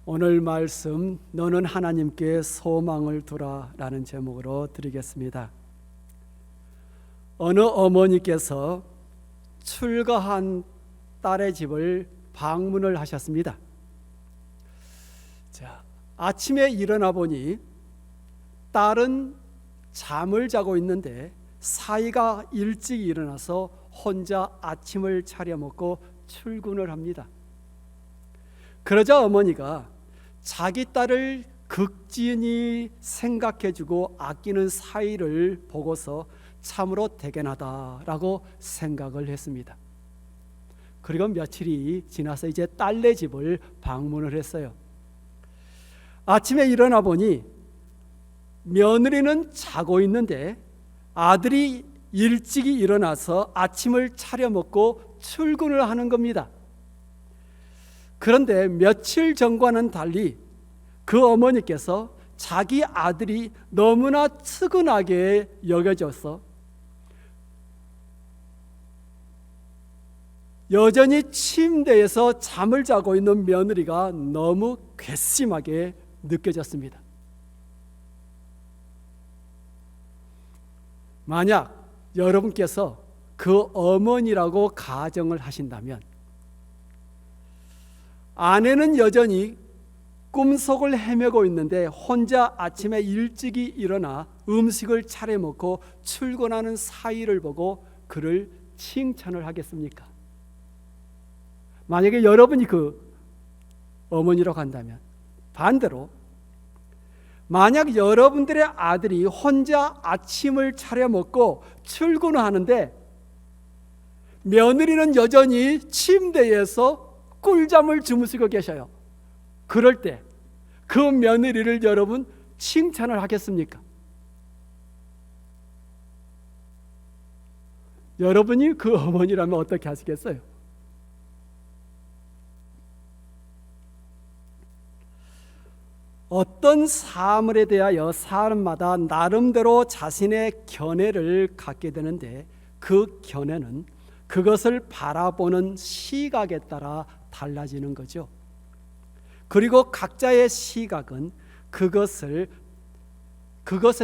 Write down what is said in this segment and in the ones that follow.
오늘 말씀 너는 하나님께 소망을 두라라는 제목으로 드리겠습니다. 어느 어머니께서 출가한 딸의 집을 방문을 하셨습니다. 아침에 일어나 보니 딸은 잠을 자고 있는데 사위가 일찍 일어나서 혼자 아침을 차려 먹고 출근을 합니다. 그러자 어머니가 자기 딸을 극진히 생각해주고 아끼는 사위를 보고서 참으로 대견하다라고 생각을 했습니다. 그리고 며칠이 지나서 이제 딸네 집을 방문을 했어요. 아침에 일어나 보니 며느리는 자고 있는데 아들이 일찍이 일어나서 아침을 차려 먹고 출근을 하는 겁니다. 그런데 며칠 전과는 달리 그 어머니께서 자기 아들이 너무나 측은하게 여겨져서 여전히 침대에서 잠을 자고 있는 며느리가 너무 괘씸하게 느껴졌습니다. 만약 여러분께서 그 어머니라고 가정을 하신다면 아내는 여전히 꿈속을 헤매고 있는데 혼자 아침에 일찍이 일어나 음식을 차려 먹고 출근하는 사위를 보고 그를 칭찬을 하겠습니까? 만약에 여러분이 그 어머니라고 한다면, 반대로 만약 여러분들의 아들이 혼자 아침을 차려 먹고 출근을 하는데 며느리는 여전히 침대에서 꿀잠을 주무시고 계셔요. 그럴 때 그 며느리를 여러분 칭찬을 하겠습니까? 여러분이 그 어머니라면 어떻게 하시겠어요? 어떤 사물에 대하여 사람마다 나름대로 자신의 견해를 갖게 되는데 그 견해는 그것을 바라보는 시각에 따라 달라지는 거죠. 그리고 각자의 시각은 그것에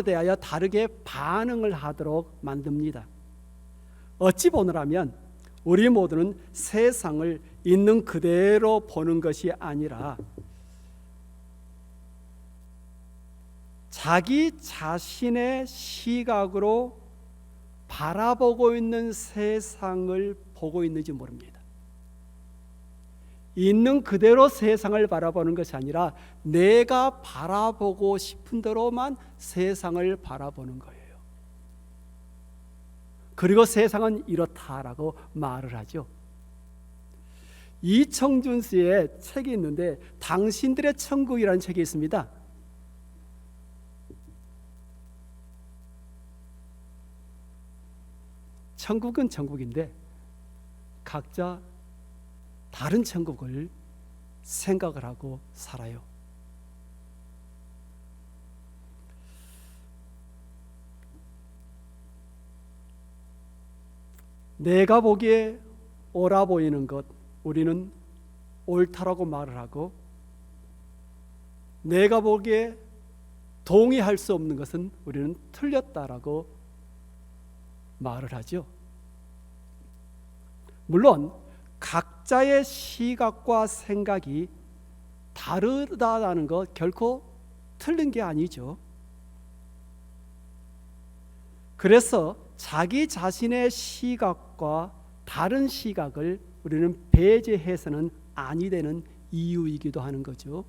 대하여 다르게 반응을 하도록 만듭니다. 어찌 보느라면 우리 모두는 세상을 있는 그대로 보는 것이 아니라 자기 자신의 시각으로 바라보고 있는 세상을 보고 있는지 모릅니다. 있는 그대로 세상을 바라보는 것이 아니라 내가 바라보고 싶은 대로만 세상을 바라보는 거예요. 그리고 세상은 이렇다라고 말을 하죠. 이청준 씨의 책이 있는데 당신들의 천국이라는 책이 있습니다. 천국은 천국인데 각자 다른 천국을 생각을 하고 살아요. 내가 보기에 옳아 보이는 것 우리는 옳다라고 말을 하고, 내가 보기에 동의할 수 없는 것은 우리는 틀렸다라고 말을 하죠. 물론 각자의 시각과 생각이 다르다는 것 결코 틀린 게 아니죠. 그래서 자기 자신의 시각과 다른 시각을 우리는 배제해서는 아니 되는 이유이기도 하는 거죠.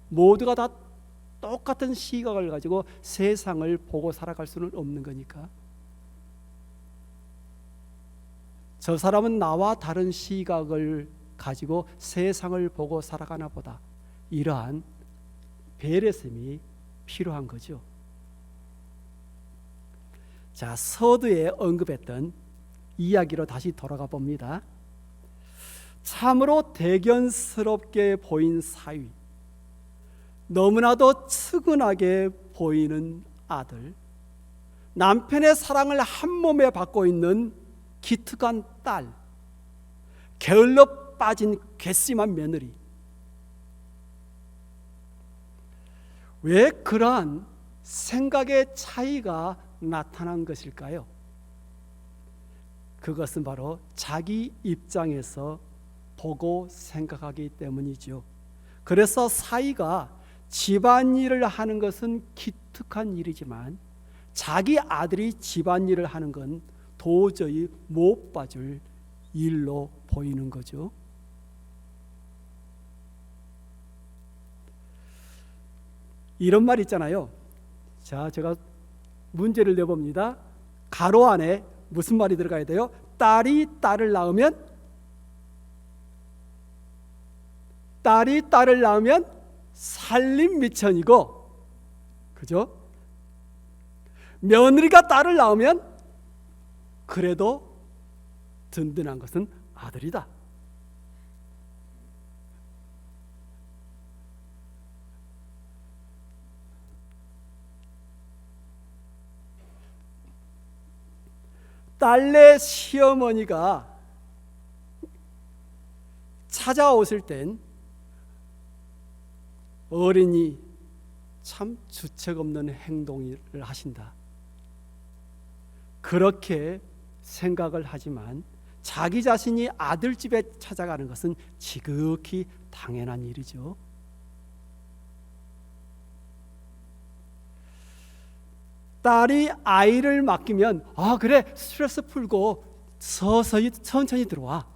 모두가 다 똑같은 시각을 가지고 세상을 보고 살아갈 수는 없는 거니까. 저 사람은 나와 다른 시각을 가지고 세상을 보고 살아가나 보다. 이러한 배려심이 필요한 거죠. 자, 서두에 언급했던 이야기로 다시 돌아가 봅니다. 참으로 대견스럽게 보인 사위, 너무나도 측은하게 보이는 아들, 남편의 사랑을 한 몸에 받고 있는 기특한 딸, 게을러 빠진 괘씸한 며느리, 왜 그러한 생각의 차이가 나타난 것일까요? 그것은 바로 자기 입장에서 보고 생각하기 때문이죠. 그래서 사위가 집안일을 하는 것은 기특한 일이지만 자기 아들이 집안일을 하는 건 도저히 못 봐줄 일로 보이는 거죠. 이런 말 있잖아요. 자, 제가 문제를 내봅니다. 가로 안에 무슨 말이 들어가야 돼요? 딸이 딸을 낳으면 살림 미천이고, 그죠? 며느리가 딸을 낳으면 그래도 든든한 것은 아들이다. 딸내 시어머니가 찾아오실 땐 어린이 참 주책 없는 행동을 하신다. 그렇게 생각을 하지만 자기 자신이 아들 집에 찾아가는 것은 지극히 당연한 일이죠. 딸이 아이를 맡기면 그래, 스트레스 풀고 서서히 천천히 들어와,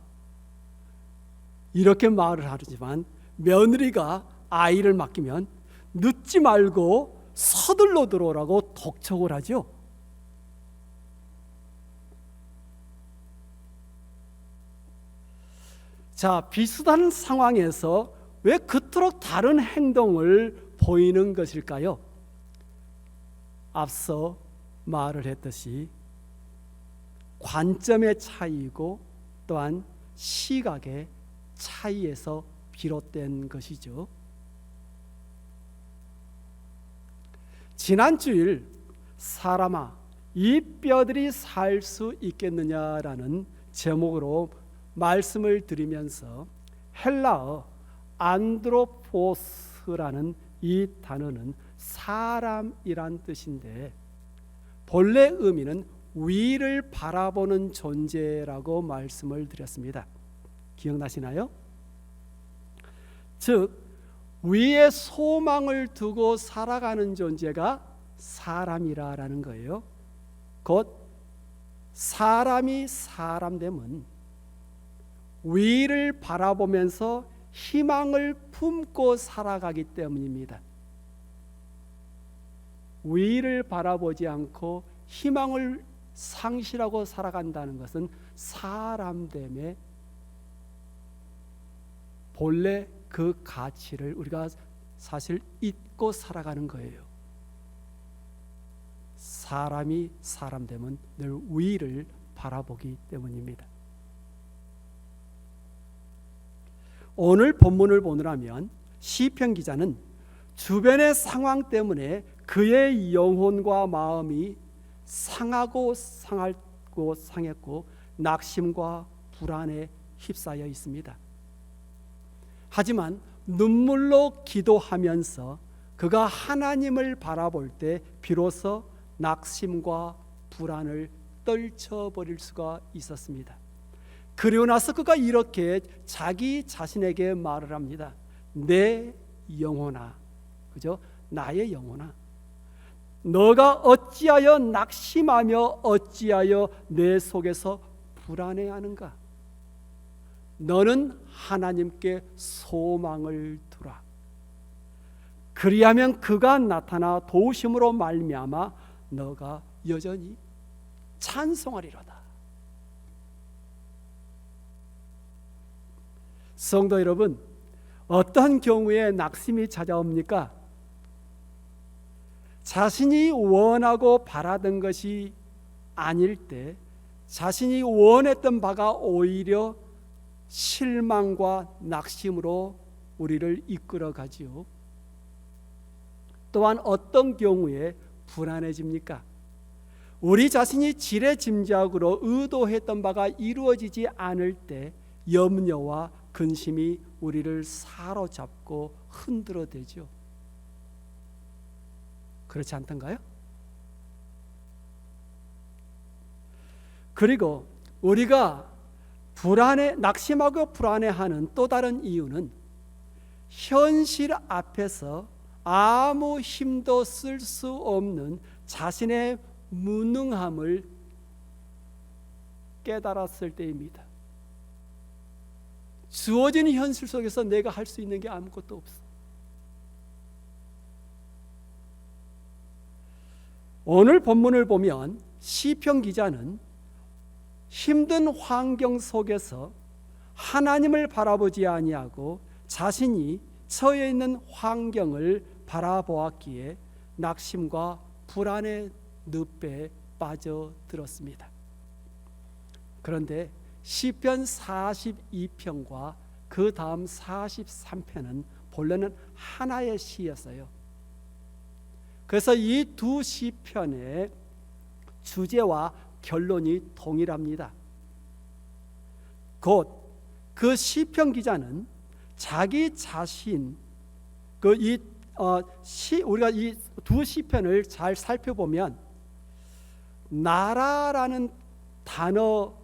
이렇게 말을 하지만 며느리가 아이를 맡기면 늦지 말고 서둘러 들어오라고 독촉을 하죠. 자, 비슷한 상황에서 왜 그토록 다른 행동을 보이는 것일까요? 앞서 말을 했듯이 관점의 차이이고 또한 시각의 차이에서 비롯된 것이죠. 지난 주일 사람아, 이 뼈들이 살 수 있겠느냐라는 제목으로 말씀을 드리면서 헬라어 안드로포스라는 이 단어는 사람이란 뜻인데 본래 의미는 위를 바라보는 존재라고 말씀을 드렸습니다. 기억나시나요? 즉 위에 소망을 두고 살아가는 존재가 사람이라는 거예요. 곧 사람이 사람됨은 위를 바라보면서 희망을 품고 살아가기 때문입니다. 위를 바라보지 않고 희망을 상실하고 살아간다는 것은 사람됨의 본래 그 가치를 우리가 사실 잊고 살아가는 거예요. 사람이 사람됨은 늘 위를 바라보기 때문입니다. 오늘 본문을 보느라면 시편 기자는 주변의 상황 때문에 그의 영혼과 마음이 상하고 상했고 낙심과 불안에 휩싸여 있습니다. 하지만 눈물로 기도하면서 그가 하나님을 바라볼 때 비로소 낙심과 불안을 떨쳐버릴 수가 있었습니다. 그리고 나서 그가 이렇게 자기 자신에게 말을 합니다. 내 영혼아, 그죠? 나의 영혼아, 너가 어찌하여 낙심하며 어찌하여 내 속에서 불안해하는가? 너는 하나님께 소망을 두라. 그리하면 그가 나타나 도우심으로 말미암아 너가 여전히 찬송하리로다. 성도 여러분, 어떤 경우에 낙심이 찾아옵니까? 자신이 원하고 바라던 것이 아닐 때 자신이 원했던 바가 오히려 실망과 낙심으로 우리를 이끌어가지요. 또한 어떤 경우에 불안해집니까? 우리 자신이 지레짐작으로 의도했던 바가 이루어지지 않을 때 염려와 근심이 우리를 사로잡고 흔들어대죠. 그렇지 않던가요? 그리고 우리가 낙심하고 불안해하는 또 다른 이유는 현실 앞에서 아무 힘도 쓸 수 없는 자신의 무능함을 깨달았을 때입니다. 주어진 현실 속에서 내가 할 수 있는 게 아무것도 없어. 오늘 본문을 보면 시편 기자는 힘든 환경 속에서 하나님을 바라보지 아니하고 자신이 처해 있는 환경을 바라보았기에 낙심과 불안의 늪에 빠져들었습니다. 그런데 시편 42편과 그 다음 43편은 본래는 하나의 시였어요. 그래서 이 두 시편의 주제와 결론이 동일합니다. 곧 그 시편 기자는 자기 자신 우리가 이 두 시편을 잘 살펴보면 나라라는 단어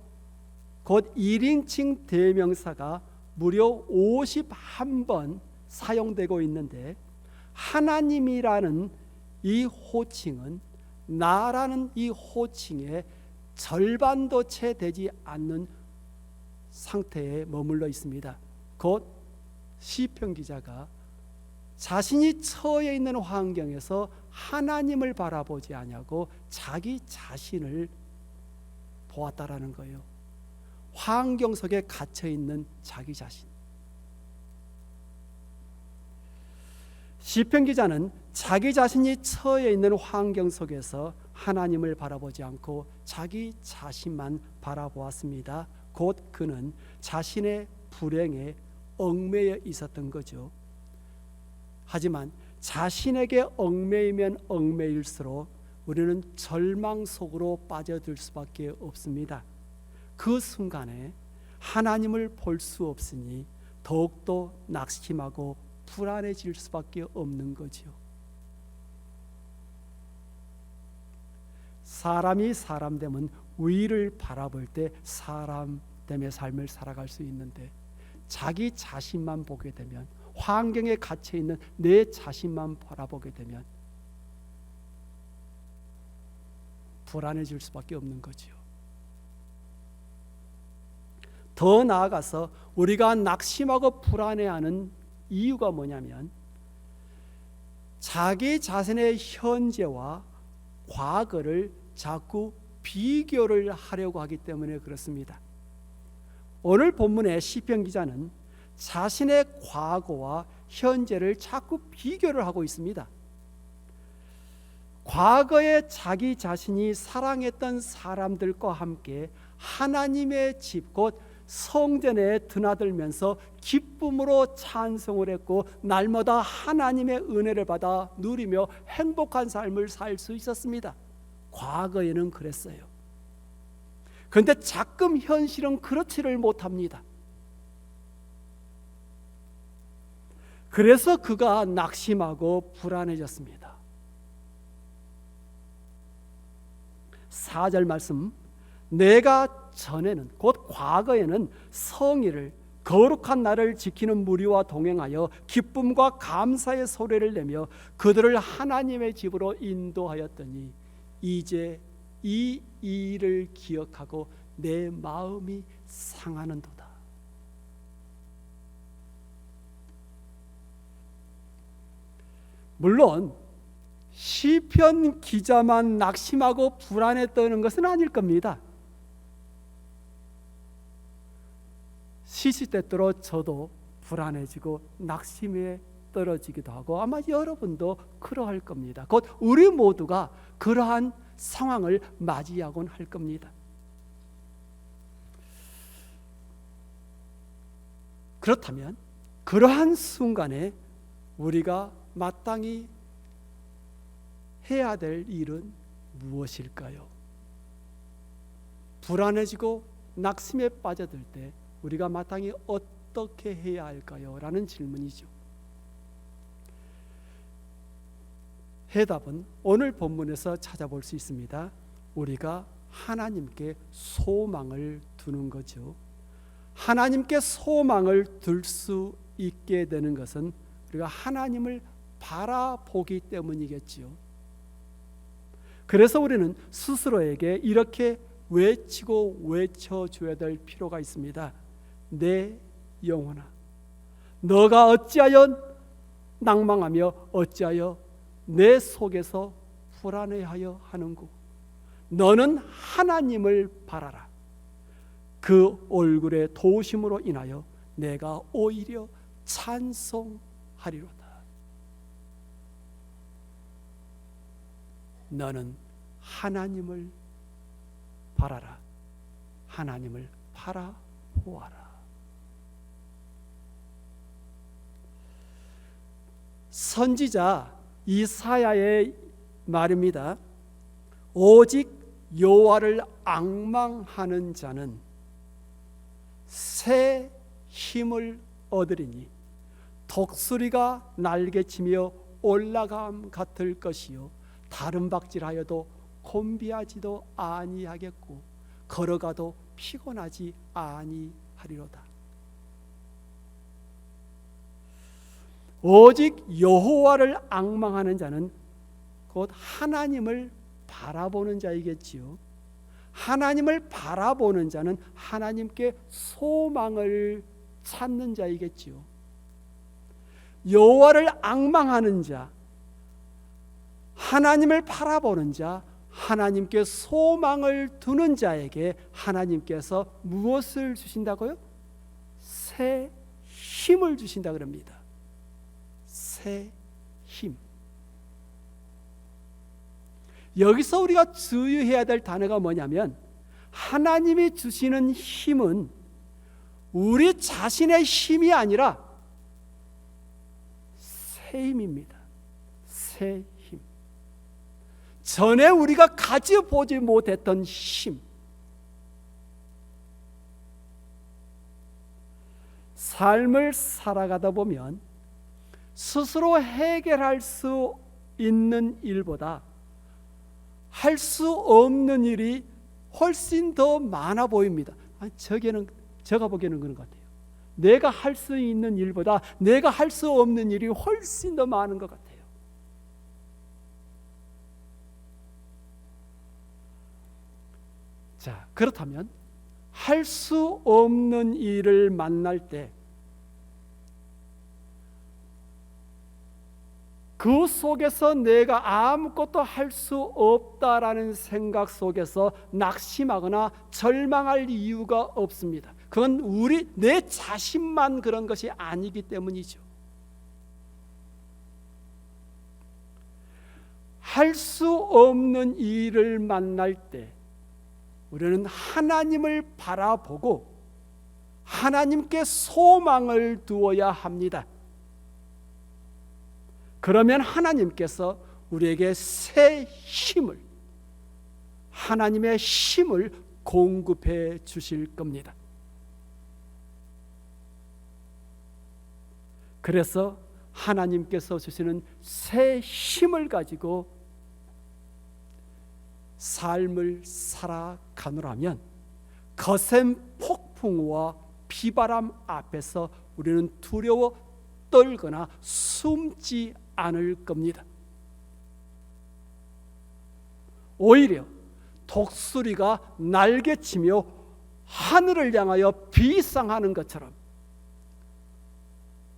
곧 1인칭 대명사가 무려 51번 사용되고 있는데 하나님이라는 이 호칭은 나라는 이 호칭의 절반도 채 되지 않는 상태에 머물러 있습니다. 곧 시편 기자가 자신이 처해 있는 환경에서 하나님을 바라보지 아니하고 자기 자신을 보았다라는 거예요. 환경 속에 갇혀 있는 자기 자신. 시편 기자는 자기 자신이 처해 있는 환경 속에서 하나님을 바라보지 않고 자기 자신만 바라보았습니다. 곧 그는 자신의 불행에 얽매여 있었던 거죠. 하지만 자신에게 얽매이면 얽매일수록 우리는 절망 속으로 빠져들 수밖에 없습니다. 그 순간에 하나님을 볼 수 없으니 더욱더 낙심하고 불안해질 수밖에 없는 거죠. 사람이 사람 되면 위를 바라볼 때 사람됨의 삶을 살아갈 수 있는데 자기 자신만 보게 되면 환경에 갇혀 있는 내 자신만 바라보게 되면 불안해질 수밖에 없는 거지요. 더 나아가서 우리가 낙심하고 불안해하는 이유가 뭐냐면 자기 자신의 현재와 과거를 자꾸 비교를 하려고 하기 때문에 그렇습니다. 오늘 본문의 시편 기자는 자신의 과거와 현재를 자꾸 비교를 하고 있습니다. 과거에 자기 자신이 사랑했던 사람들과 함께 하나님의 집 곧 성전에 드나들면서 기쁨으로 찬송을 했고 날마다 하나님의 은혜를 받아 누리며 행복한 삶을 살 수 있었습니다. 과거에는 그랬어요. 그런데 가끔 현실은 그렇지를 못합니다. 그래서 그가 낙심하고 불안해졌습니다. 4절 말씀, 내가 전에는 곧 과거에는 성의를 거룩한 나를 지키는 무리와 동행하여 기쁨과 감사의 소리를 내며 그들을 하나님의 집으로 인도하였더니 이제 이 일을 기억하고 내 마음이 상하는도다. 물론 시편 기자만 낙심하고 불안했다는 것은 아닐 겁니다. 시시때때로 저도 불안해지고 낙심에 떨어지기도 하고 아마 여러분도 그러할 겁니다. 곧 우리 모두가 그러한 상황을 맞이하곤 할 겁니다. 그렇다면 그러한 순간에 우리가 마땅히 해야 될 일은 무엇일까요? 불안해지고 낙심에 빠져들 때 우리가 마땅히 어떻게 해야 할까요? 라는 질문이죠. 해답은 오늘 본문에서 찾아볼 수 있습니다. 우리가 하나님께 소망을 두는 거죠. 하나님께 소망을 둘 수 있게 되는 것은 우리가 하나님을 바라보기 때문이겠지요. 그래서 우리는 스스로에게 이렇게 외치고 외쳐줘야 될 필요가 있습니다. 내 영혼아, 너가 어찌하여 낭망하며 어찌하여 내 속에서 불안해하여 하는고. 너는 하나님을 바라라. 그 얼굴의 도우심으로 인하여 내가 오히려 찬송하리로다. 너는 하나님을 바라라. 하나님을 바라보아라. 선지자 이사야의 말입니다. 오직 여호와를 앙망하는 자는 새 힘을 얻으리니 독수리가 날개치며 올라감 같을 것이요 다른 박질하여도 곤비하지도 아니하겠고 걸어가도 피곤하지 아니하리로다. 오직 여호와를 앙망하는 자는 곧 하나님을 바라보는 자이겠지요. 하나님을 바라보는 자는 하나님께 소망을 찾는 자이겠지요. 여호와를 앙망하는 자, 하나님을 바라보는 자, 하나님께 소망을 두는 자에게 하나님께서 무엇을 주신다고요? 새 힘을 주신다 그럽니다. 새 힘. 여기서 우리가 주의해야 될 단어가 뭐냐면 하나님이 주시는 힘은 우리 자신의 힘이 아니라 새 힘입니다. 새 힘. 전에 우리가 가져보지 못했던 힘. 삶을 살아가다 보면 스스로 해결할 수 있는 일보다 할 수 없는 일이 훨씬 더 많아 보입니다. 제가 보기에는 그런 것 같아요. 내가 할 수 있는 일보다 내가 할 수 없는 일이 훨씬 더 많은 것 같아요. 자, 그렇다면 할 수 없는 일을 만날 때 그 속에서 내가 아무것도 할 수 없다라는 생각 속에서 낙심하거나 절망할 이유가 없습니다. 그건 내 자신만 그런 것이 아니기 때문이죠. 할 수 없는 일을 만날 때 우리는 하나님을 바라보고 하나님께 소망을 두어야 합니다. 그러면 하나님께서 우리에게 새 힘을, 하나님의 힘을 공급해 주실 겁니다. 그래서 하나님께서 주시는 새 힘을 가지고 삶을 살아가노라면 거센 폭풍과 비바람 앞에서 우리는 두려워 떨거나 숨지 않을 겁니다. 오히려 독수리가 날개치며 하늘을 향하여 비상하는 것처럼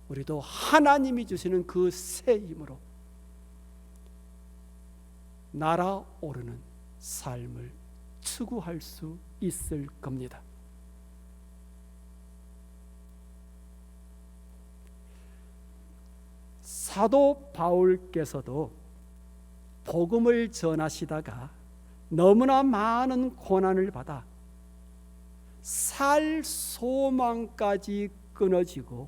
우리도 하나님이 주시는 그 새 힘으로 날아오르는 삶을 추구할 수 있을 겁니다. 사도 바울께서도 복음을 전하시다가 너무나 많은 고난을 받아 살 소망까지 끊어지고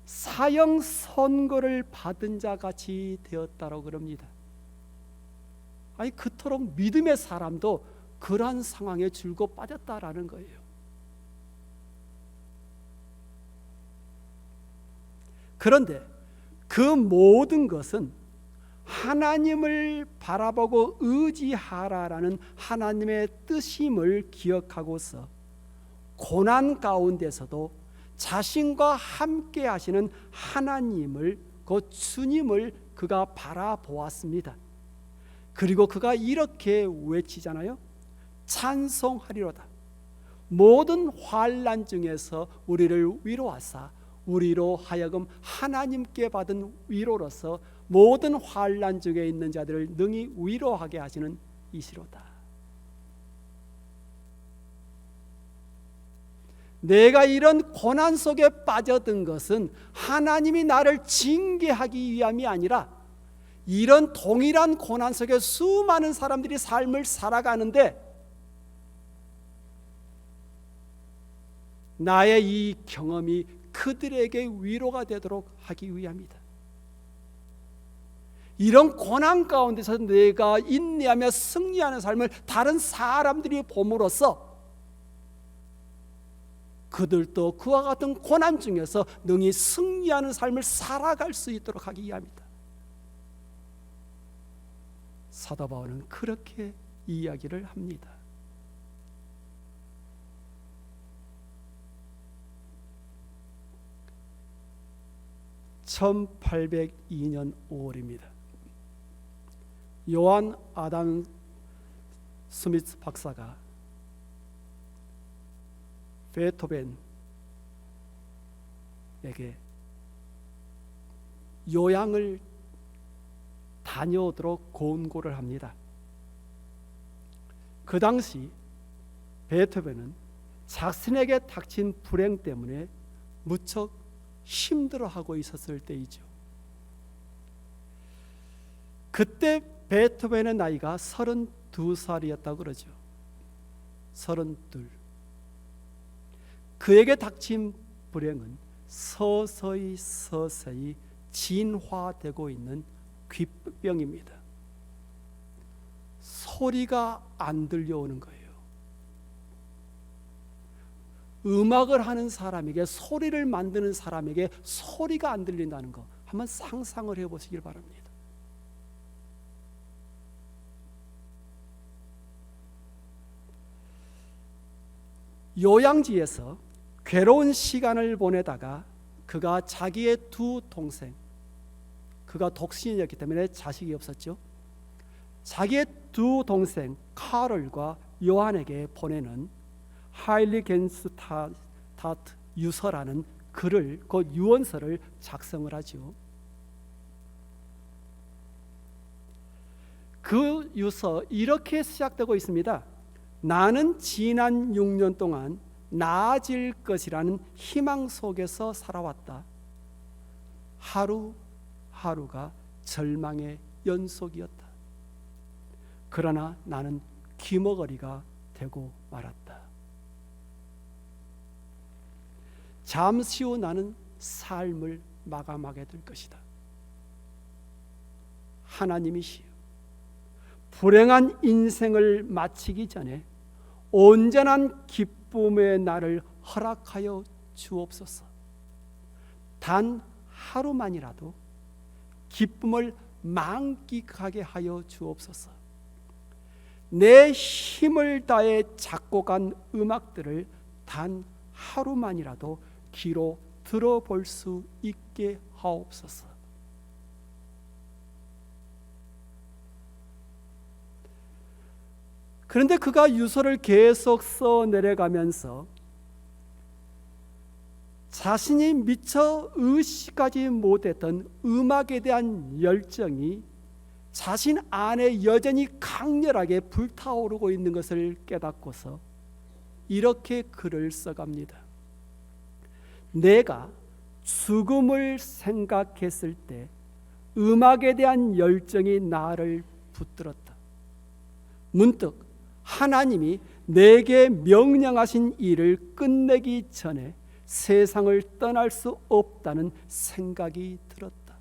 사형 선고를 받은 자 같이 되었다고 그럽니다. 아니 그토록 믿음의 사람도 그러한 상황에 줄고 빠졌다라는 거예요. 그런데 그 모든 것은 하나님을 바라보고 의지하라라는 하나님의 뜻임을 기억하고서 고난 가운데서도 자신과 함께 하시는 하나님을, 그 주님을 그가 바라보았습니다. 그리고 그가 이렇게 외치잖아요. 찬송하리로다. 모든 환난 중에서 우리를 위로하사 우리로 하여금 하나님께 받은 위로로서 모든 환난 중에 있는 자들을 능히 위로하게 하시는 이시로다. 내가 이런 고난 속에 빠져든 것은 하나님이 나를 징계하기 위함이 아니라 이런 동일한 고난 속에 수많은 사람들이 삶을 살아가는데 나의 이 경험이 그들에게 위로가 되도록 하기 위함이다. 이런 고난 가운데서 내가 인내하며 승리하는 삶을 다른 사람들이 봄으로써 그들도 그와 같은 고난 중에서 능히 승리하는 삶을 살아갈 수 있도록 하기 위함이다. 사도 바울은 그렇게 이야기를 합니다. (1802년 5월입니다) 요한 아담 스미스 박사가 베토벤에게 요양을 다녀오도록 권고를 합니다. 그 당시 베토벤은 자신에게 닥친 불행 때문에 무척 힘들어하고 있었을 때이죠. 그때 베토벤의 나이가 32살이었다고 그러죠. 32. 그에게 닥친 불행은 서서히 진화되고 있는 귀병입니다. 소리가 안 들려오는 거예요. 음악을 하는 사람에게, 소리를 만드는 사람에게 소리가 안 들린다는 거 한번 상상을 해보시길 바랍니다. 요양지에서 괴로운 시간을 보내다가 그가 자기의 두 동생, 그가 독신이었기 때문에 자식이 없었죠. 자기의 두 동생 카를과 요한에게 보내는 하일리겐스타트 유서라는 글을, 그 유언서를 작성을 하죠. 그 유서 이렇게 시작되고 있습니다. 나는 지난 6년 동안 나아질 것이라는 희망 속에서 살아왔다. 하루하루가 절망의 연속이었다. 그러나 나는 귀머거리가 되고 말았다. 잠시 후 나는 삶을 마감하게 될 것이다. 하나님이시여, 불행한 인생을 마치기 전에 온전한 기쁨의 날을 허락하여 주옵소서. 단 하루만이라도 기쁨을 만끽하게 하여 주옵소서. 내 힘을 다해 작곡한 음악들을 단 하루만이라도 귀로 들어볼 수 있게 하옵소서. 그런데 그가 유서를 계속 써 내려가면서 자신이 미처 의식하지 못했던 음악에 대한 열정이 자신 안에 여전히 강렬하게 불타오르고 있는 것을 깨닫고서 이렇게 글을 써갑니다. 내가 죽음을 생각했을 때 음악에 대한 열정이 나를 붙들었다. 문득 하나님이 내게 명령하신 일을 끝내기 전에 세상을 떠날 수 없다는 생각이 들었다.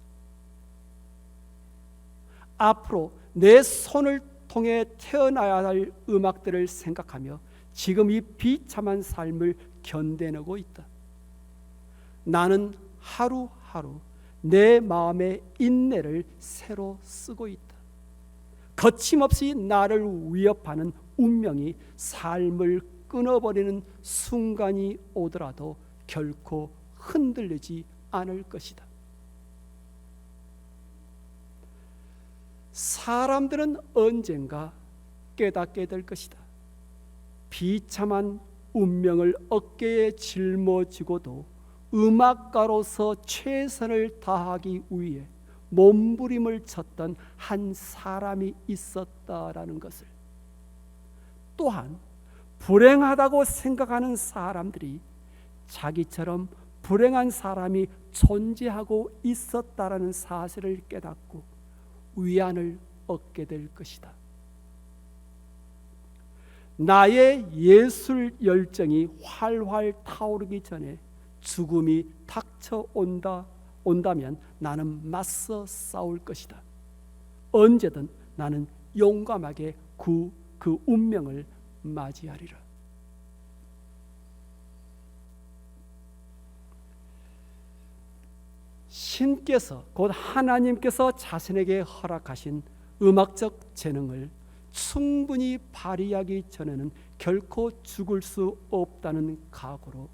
앞으로 내 손을 통해 태어나야 할 음악들을 생각하며 지금 이 비참한 삶을 견뎌내고 있다. 나는 하루하루 내 마음의 인내를 새로 쓰고 있다. 거침없이 나를 위협하는 운명이 삶을 끊어버리는 순간이 오더라도 결코 흔들리지 않을 것이다. 사람들은 언젠가 깨닫게 될 것이다. 비참한 운명을 어깨에 짊어지고도 음악가로서 최선을 다하기 위해 몸부림을 쳤던 한 사람이 있었다라는 것을, 또한 불행하다고 생각하는 사람들이 자기처럼 불행한 사람이 존재하고 있었다라는 사실을 깨닫고 위안을 얻게 될 것이다. 나의 예술 열정이 활활 타오르기 전에 죽음이 닥쳐온다면 나는 맞서 싸울 것이다. 언제든 나는 용감하게 그 운명을 맞이하리라. 신께서, 곧 하나님께서 자신에게 허락하신 음악적 재능을 충분히 발휘하기 전에는 결코 죽을 수 없다는 각오로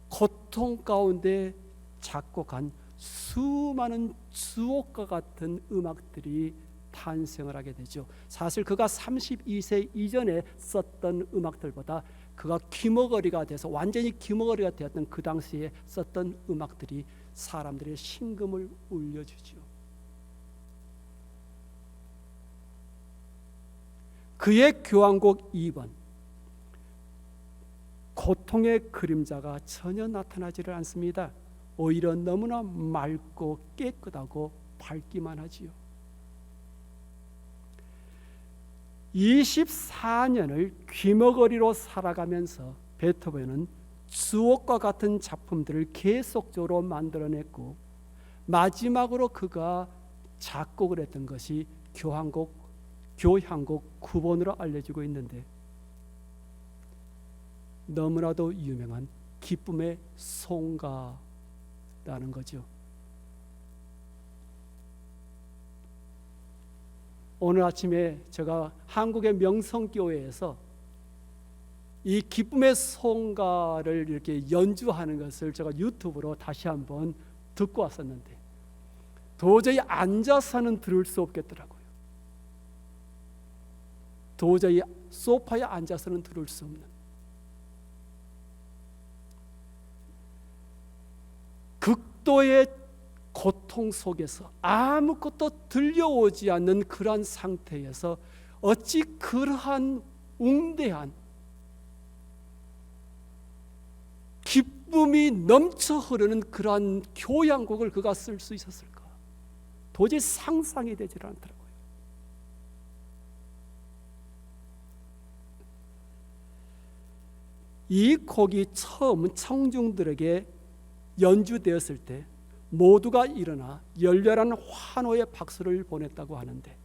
고통 가운데 작곡한 수많은 주옥과 같은 음악들이 탄생을 하게 되죠. 사실 그가 32세 이전에 썼던 음악들보다 그가 귀머거리가 돼서 완전히 귀머거리가 되었던 그 당시에 썼던 음악들이 사람들의 심금을 울려주죠. 그의 교향곡 2번, 고통의 그림자가 전혀 나타나지를 않습니다. 오히려 너무나 맑고 깨끗하고 밝기만 하지요. 24년을 귀머거리로 살아가면서 베토벤은 주옥과 같은 작품들을 계속적으로 만들어냈고, 마지막으로 그가 작곡을 했던 것이 교향곡 9번으로 알려지고 있는데, 너무나도 유명한 기쁨의 송가라는 거죠. 오늘 아침에 제가 한국의 명성교회에서 이 기쁨의 송가를 이렇게 연주하는 것을 제가 유튜브로 다시 한번 듣고 왔었는데 도저히 앉아서는 들을 수 없겠더라고요. 도저히 소파에 앉아서는 들을 수 없는, 극도의 고통 속에서 아무것도 들려오지 않는 그러한 상태에서 어찌 그러한 웅대한 기쁨이 넘쳐 흐르는 그러한 교향곡을 그가 쓸 수 있었을까? 도저히 상상이 되지 않더라고요. 이 곡이 처음 청중들에게 연주되었을 때 모두가 일어나 열렬한 환호의 박수를 보냈다고 하는데,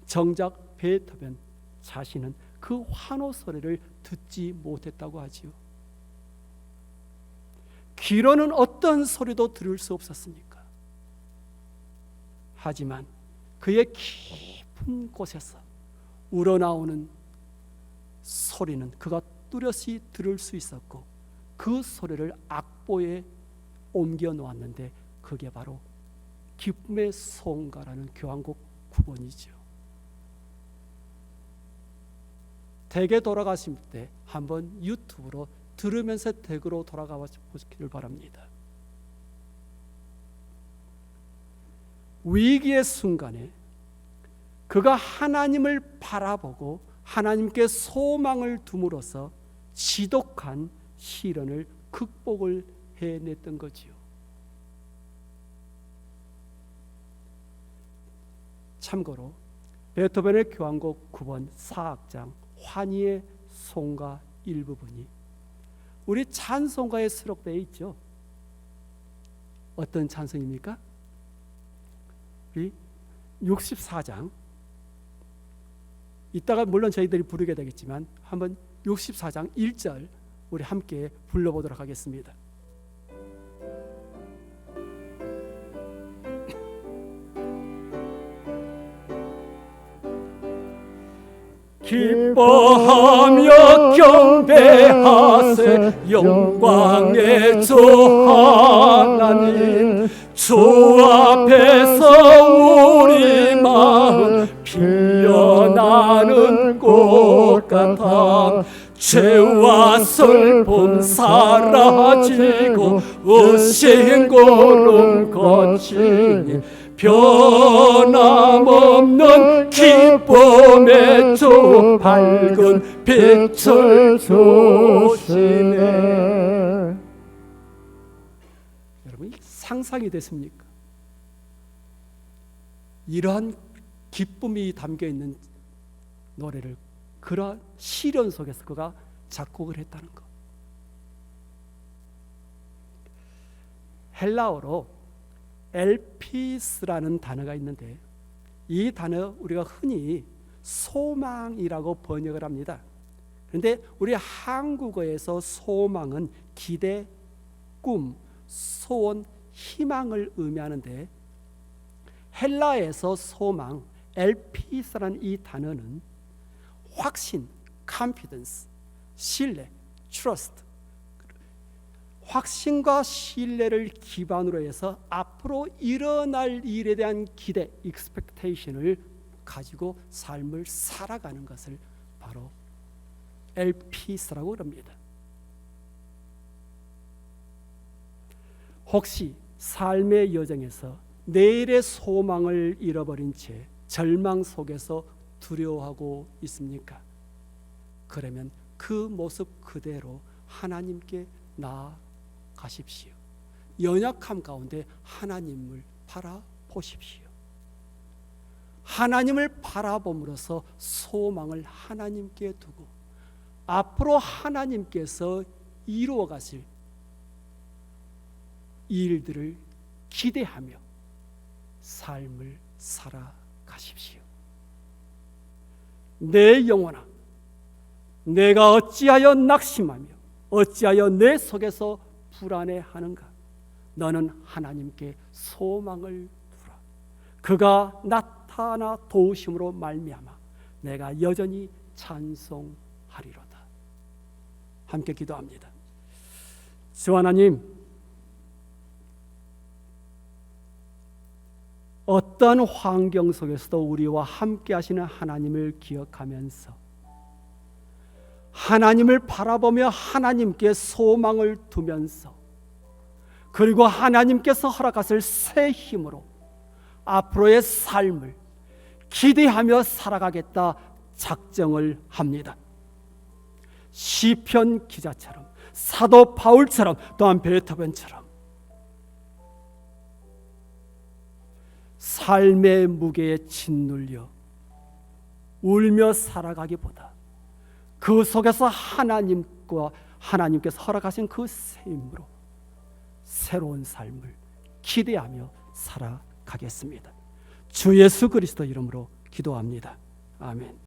정작 베토벤 자신은 그 환호 소리를 듣지 못했다고 하지요. 귀로는 어떤 소리도 들을 수 없었으니까. 하지만 그의 깊은 곳에서 우러나오는 소리는 그가 뚜렷이 들을 수 있었고, 그 소리를 악보에 옮겨 놓았는데 그게 바로 기쁨의 송가라는 교향곡 9번이죠. 댁에 돌아가실 때 한번 유튜브로 들으면서 댁으로 돌아가 보시기를 바랍니다. 위기의 순간에 그가 하나님을 바라보고 하나님께 소망을 둠으로써 지독한 시련을 극복을 해냈던 거지요. 참고로 베토벤의 교향곡 9번 4악장 환희의 송가 일부분이 우리 찬송가에 수록되어 있죠. 어떤 찬송입니까? 우리 64장, 이따가 물론 저희들이 부르게 되겠지만 한번 64장 1절 우리 함께 불러보도록 하겠습니다. 기뻐하며 경배하세 영광의 주 하나님, 주 앞에서 우리 마음 피어나는 꽃 같아 죄와 슬픔 사라지고 의심 고름 거치니 변함없는 기쁨의 주 밝은 빛을 주시네. 여러분, 상상이 됐습니까? 이러한 기쁨이 담겨있는 노래를 그러한 시련 속에서 그가 작곡을 했다는 것. 헬라어로 엘피스라는 단어가 있는데 이 단어 우리가 흔히 소망이라고 번역을 합니다. 그런데 우리 한국어에서 소망은 기대, 꿈, 소원, 희망을 의미하는데 헬라에서 소망, 엘피스라는 이 단어는 확신, confidence, 신뢰, trust, 확신과 신뢰를 기반으로 해서 앞으로 일어날 일에 대한 기대, expectation을 가지고 삶을 살아가는 것을 바로 엘피스라고 합니다. 혹시 삶의 여정에서 내일의 소망을 잃어버린 채 절망 속에서 두려워하고 있습니까? 그러면 그 모습 그대로 하나님께 나아가십시오. 연약함 가운데 하나님을 바라보십시오. 하나님을 바라봄으로써 소망을 하나님께 두고 앞으로 하나님께서 이루어 가실 일들을 기대하며 삶을 살아가십시오. 내 영혼아, 내가 어찌하여 낙심하며 어찌하여 내 속에서 불안해하는가? 너는 하나님께 소망을 두라. 그가 나타나 도우심으로 말미암아 내가 여전히 찬송하리로다. 함께 기도합니다. 주 하나님, 어떤 환경 속에서도 우리와 함께 하시는 하나님을 기억하면서 하나님을 바라보며 하나님께 소망을 두면서 그리고 하나님께서 허락하실 새 힘으로 앞으로의 삶을 기대하며 살아가겠다 작정을 합니다. 시편 기자처럼, 사도 바울처럼, 또한 베토벤처럼 삶의 무게에 짓눌려 울며 살아가기보다 그 속에서 하나님께서 허락하신 그 새 힘으로 새로운 삶을 기대하며 살아가겠습니다. 주 예수 그리스도 이름으로 기도합니다. 아멘.